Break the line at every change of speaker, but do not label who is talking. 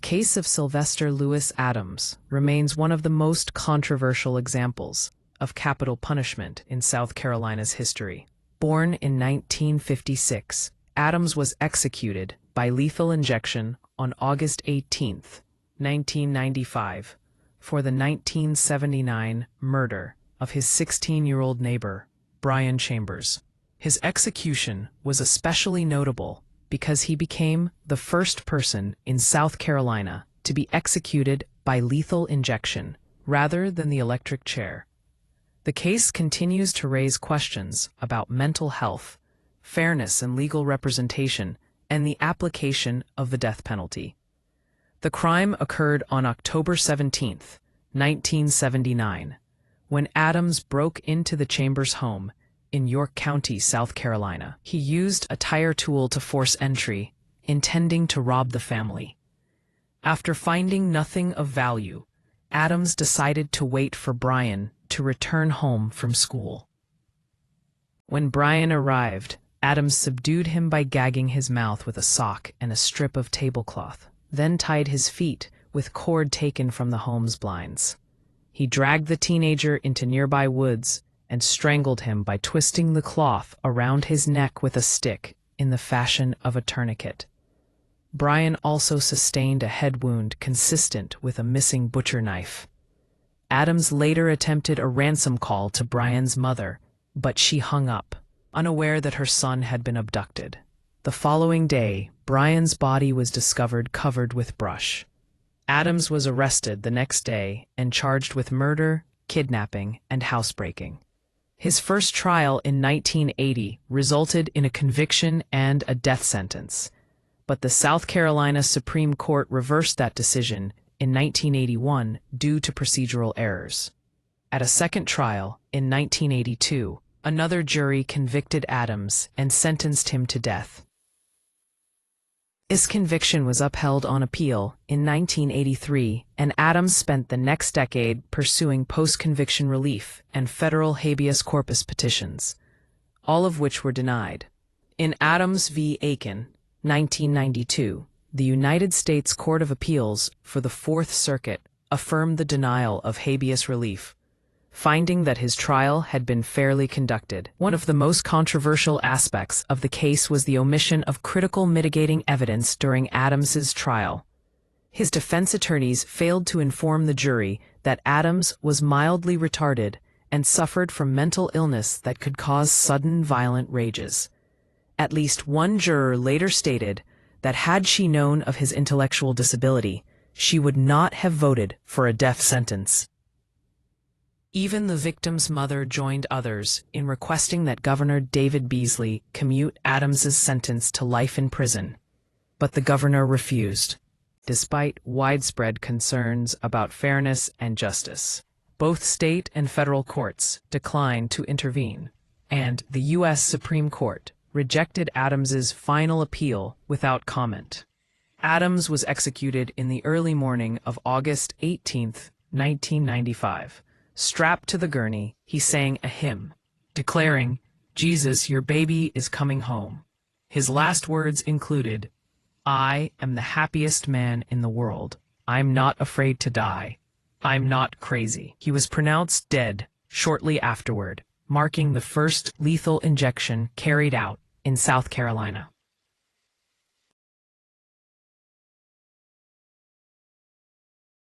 case of Sylvester Lewis Adams remains one of the most controversial examples of capital punishment in South Carolina's history. Born in 1956, Adams was executed by lethal injection on August 18, 1995, for the 1979 murder of his 16-year-old neighbor, Brian Chambers. His execution was especially notable because he became the first person in South Carolina to be executed by lethal injection rather than the electric chair. The case continues to raise questions about mental health, fairness and legal representation, and the application of the death penalty. The crime occurred on October 17, 1979, when Adams broke into the Chambers home in York County, South Carolina. He used a tire tool to force entry, intending to rob the family. After finding nothing of value, Adams decided to wait for Brian to return home from school. When Brian arrived, Adams subdued him by gagging his mouth with a sock and a strip of tablecloth, then tied his feet with cord taken from the home's blinds. He dragged the teenager into nearby woods and strangled him by twisting the cloth around his neck with a stick in the fashion of a tourniquet. Brian also sustained a head wound consistent with a missing butcher knife. Adams later attempted a ransom call to Brian's mother, but she hung up, unaware that her son had been abducted. The following day, Brian's body was discovered covered with brush. Adams was arrested the next day and charged with murder, kidnapping, and housebreaking. His first trial in 1980 resulted in a conviction and a death sentence, but the South Carolina Supreme Court reversed that decision in 1981 due to procedural errors. At a second trial in 1982, another jury convicted Adams and sentenced him to death. His conviction was upheld on appeal in 1983, and Adams spent the next decade pursuing post-conviction relief and federal habeas corpus petitions, all of which were denied. In Adams v. Aiken, 1992, the United States Court of Appeals for the Fourth Circuit affirmed the denial of habeas relief, finding that his trial had been fairly conducted. One of the most controversial aspects of the case was the omission of critical mitigating evidence during Adams's trial. His defense attorneys failed to inform the jury that Adams was mildly retarded and suffered from mental illness that could cause sudden violent rages. At least one juror later stated that had she known of his intellectual disability, she would not have voted for a death sentence. Even the victim's mother joined others in requesting that Governor David Beasley commute Adams's sentence to life in prison, but the governor refused. Despite widespread concerns about fairness and justice, both state and federal courts declined to intervene, and the U.S. Supreme Court rejected Adams's final appeal without comment. Adams was executed in the early morning of August 18, 1995. Strapped to the gurney, he sang a hymn, declaring, "Jesus, your baby is coming home." His last words included, "I am the happiest man in the world. I'm not afraid to die. I'm not crazy." He was pronounced dead shortly afterward, marking the first lethal injection carried out in South Carolina.